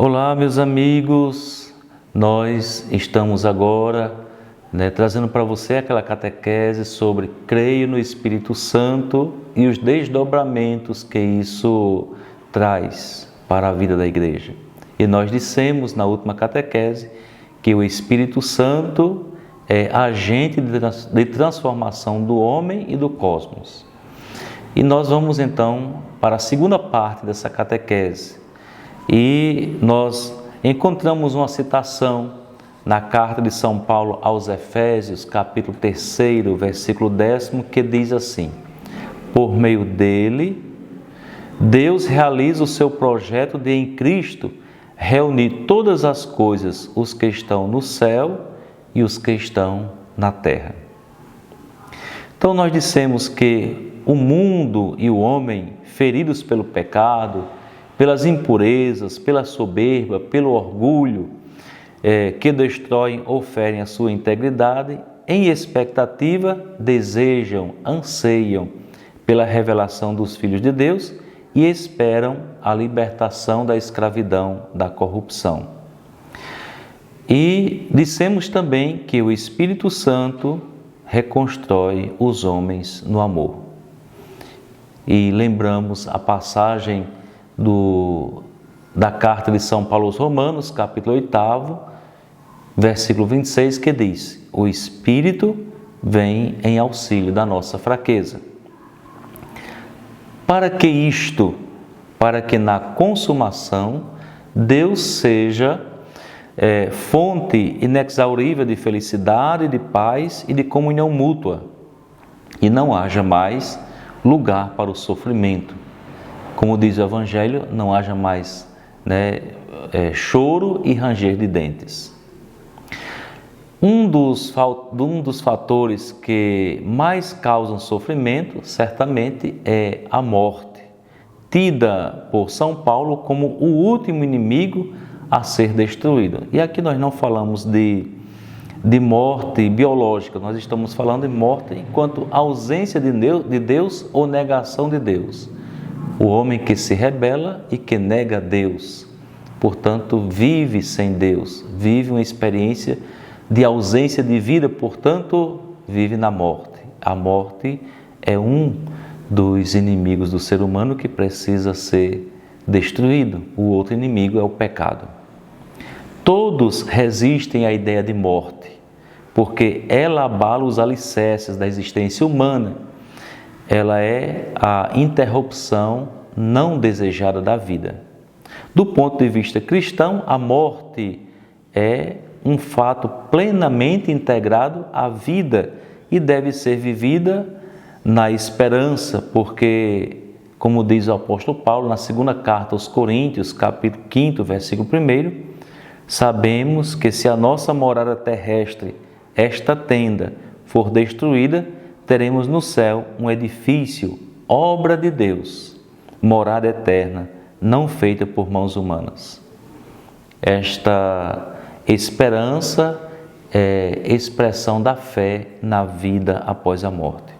Olá, meus amigos, nós estamos agora trazendo para você aquela catequese sobre creio no Espírito Santo e os desdobramentos que isso traz para a vida da igreja. E nós dissemos na última catequese que o Espírito Santo é agente de transformação do homem e do cosmos. E nós vamos então para a segunda parte dessa catequese. E nós encontramos uma citação na carta de São Paulo aos Efésios, capítulo 3, versículo 10, que diz assim: por meio dele, Deus realiza o seu projeto de em Cristo reunir todas as coisas, os que estão no céu e os que estão na terra. Então nós dissemos que o mundo e o homem, feridos pelo pecado, pelas impurezas, pela soberba, pelo orgulho, que destroem ou ferem a sua integridade, em expectativa, desejam, anseiam pela revelação dos filhos de Deus e esperam a libertação da escravidão, da corrupção. E dissemos também que o Espírito Santo reconstrói os homens no amor. E lembramos a passagem da carta de São Paulo aos Romanos, capítulo 8, versículo 26, que diz: o Espírito vem em auxílio da nossa fraqueza. Para que isto? Para que na consumação Deus seja fonte inexaurível de felicidade, de paz e de comunhão mútua, e não haja mais lugar para o sofrimento. Como diz o Evangelho, não haja mais choro e ranger de dentes. Um dos fatores que mais causam sofrimento, certamente, é a morte, tida por São Paulo como o último inimigo a ser destruído. E aqui nós não falamos de morte biológica, nós estamos falando de morte enquanto ausência de Deus ou negação de Deus. O homem que se rebela e que nega Deus, portanto, vive sem Deus, vive uma experiência de ausência de vida, portanto, vive na morte. A morte é um dos inimigos do ser humano que precisa ser destruído. O outro inimigo é o pecado. Todos resistem à ideia de morte, porque ela abala os alicerces da existência humana. Ela é a interrupção não desejada da vida. Do ponto de vista cristão, a morte é um fato plenamente integrado à vida e deve ser vivida na esperança, porque, como diz o apóstolo Paulo na segunda carta aos Coríntios, capítulo 5, versículo 1, sabemos que se a nossa morada terrestre, esta tenda, for destruída, teremos no céu um edifício, obra de Deus, morada eterna, não feita por mãos humanas. Esta esperança é expressão da fé na vida após a morte.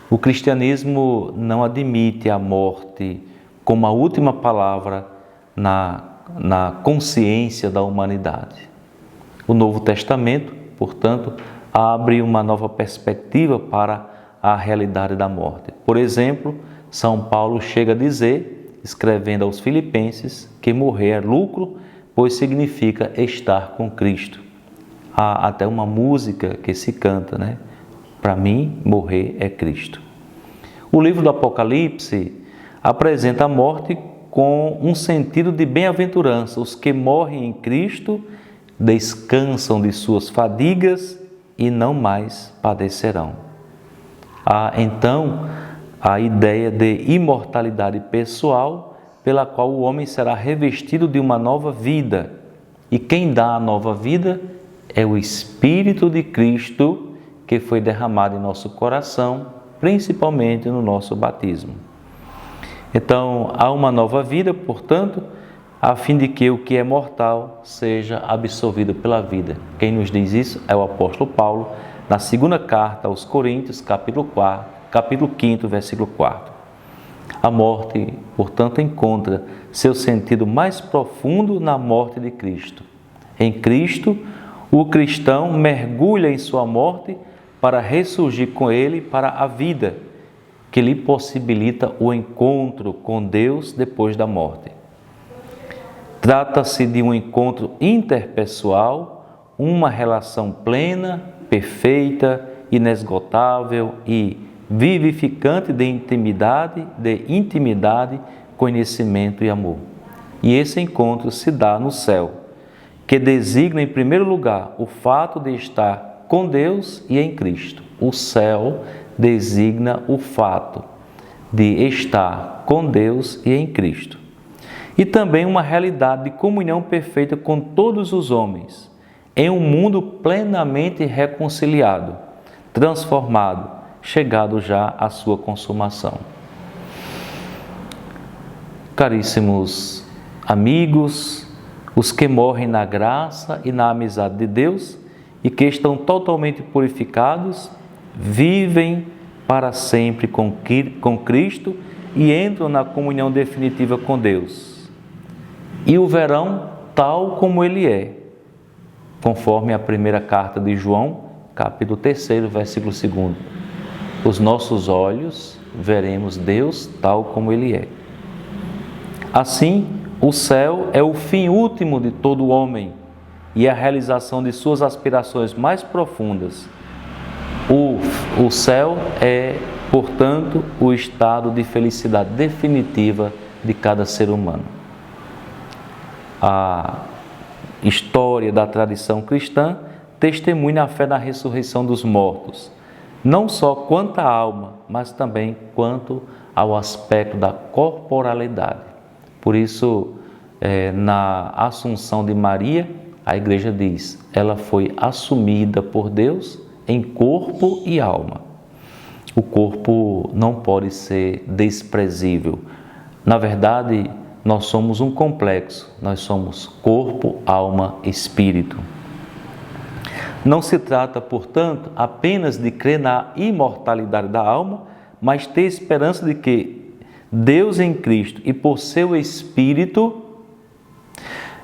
O cristianismo não admite a morte como a última palavra na consciência da humanidade. O Novo Testamento, portanto, abre uma nova perspectiva para a realidade da morte. Por exemplo, São Paulo chega a dizer, escrevendo aos Filipenses, que morrer é lucro, pois significa estar com Cristo. Há até uma música que se canta, Para mim, morrer é Cristo. O livro do Apocalipse apresenta a morte com um sentido de bem-aventurança. Os que morrem em Cristo descansam de suas fadigas e não mais padecerão. Há então a ideia de imortalidade pessoal, pela qual o homem será revestido de uma nova vida. E quem dá a nova vida é o Espírito de Cristo, que foi derramado em nosso coração, principalmente no nosso batismo. Então, há uma nova vida, portanto, a fim de que o que é mortal seja absorvido pela vida. Quem nos diz isso é o apóstolo Paulo, na segunda carta aos Coríntios, capítulo 5, versículo 4. A morte, portanto, encontra seu sentido mais profundo na morte de Cristo. Em Cristo, o cristão mergulha em sua morte para ressurgir com Ele para a vida, que lhe possibilita o encontro com Deus depois da morte. Trata-se de um encontro interpessoal, uma relação plena, perfeita, inesgotável e vivificante de intimidade, conhecimento e amor. E esse encontro se dá no céu, que designa em primeiro lugar o fato de estar com Deus e em Cristo. O céu designa o fato de estar com Deus e em Cristo. E também uma realidade de comunhão perfeita com todos os homens, em um mundo plenamente reconciliado, transformado, chegado já à sua consumação. Caríssimos amigos, os que morrem na graça e na amizade de Deus e que estão totalmente purificados, vivem para sempre com Cristo e entram na comunhão definitiva com Deus. E o verão tal como ele é, conforme a primeira carta de João, capítulo 3, versículo 2. Os nossos olhos veremos Deus tal como ele é. Assim, o céu é o fim último de todo homem e a realização de suas aspirações mais profundas. O céu é, portanto, o estado de felicidade definitiva de cada ser humano. A história da tradição cristã testemunha a fé na ressurreição dos mortos, não só quanto à alma, mas também quanto ao aspecto da corporalidade. Por isso, na Assunção de Maria, a Igreja diz, ela foi assumida por Deus em corpo e alma. O corpo não pode ser desprezível. Na verdade, nós somos um complexo, nós somos corpo, alma e espírito. Não se trata, portanto, apenas de crer na imortalidade da alma, mas ter esperança de que Deus em Cristo e por seu Espírito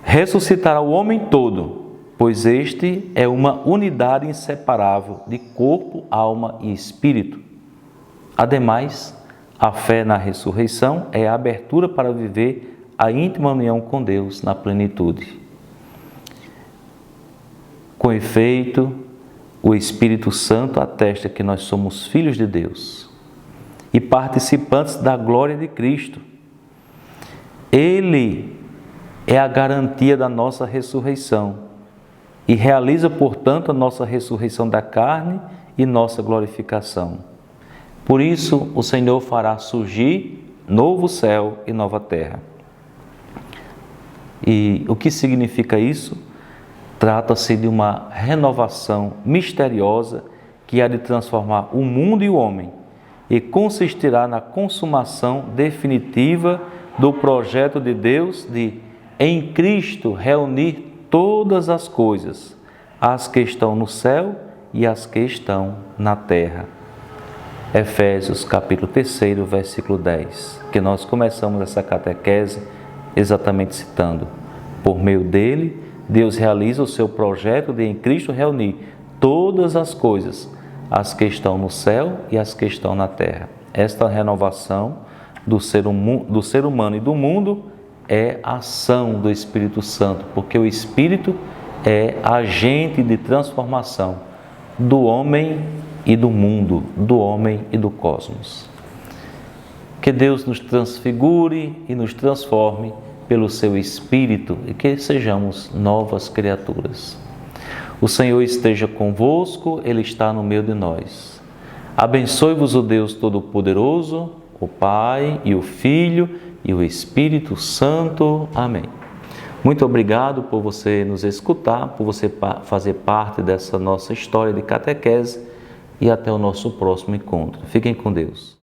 ressuscitará o homem todo, pois este é uma unidade inseparável de corpo, alma e espírito. Ademais, a fé na ressurreição é a abertura para viver a íntima união com Deus na plenitude. Com efeito, o Espírito Santo atesta que nós somos filhos de Deus e participantes da glória de Cristo. Ele é a garantia da nossa ressurreição e realiza, portanto, a nossa ressurreição da carne e nossa glorificação. Por isso, o Senhor fará surgir novo céu e nova terra. E o que significa isso? Trata-se de uma renovação misteriosa que há de transformar o mundo e o homem e consistirá na consumação definitiva do projeto de Deus de, em Cristo, reunir todas as coisas, as que estão no céu e as que estão na terra. Efésios capítulo 3, versículo 10, que nós começamos essa catequese exatamente citando. Por meio dele, Deus realiza o seu projeto de em Cristo reunir todas as coisas, as que estão no céu e as que estão na terra. Esta renovação do ser humano e do mundo é a ação do Espírito Santo, porque o Espírito é agente de transformação do homem e do mundo, do homem e do cosmos. Que Deus nos transfigure e nos transforme pelo seu Espírito e que sejamos novas criaturas. O Senhor esteja convosco, Ele está no meio de nós. Abençoe-vos o Deus Todo-Poderoso, o Pai e o Filho e o Espírito Santo. Amém. Muito obrigado por você nos escutar, por você fazer parte dessa nossa história de catequese e até o nosso próximo encontro. Fiquem com Deus.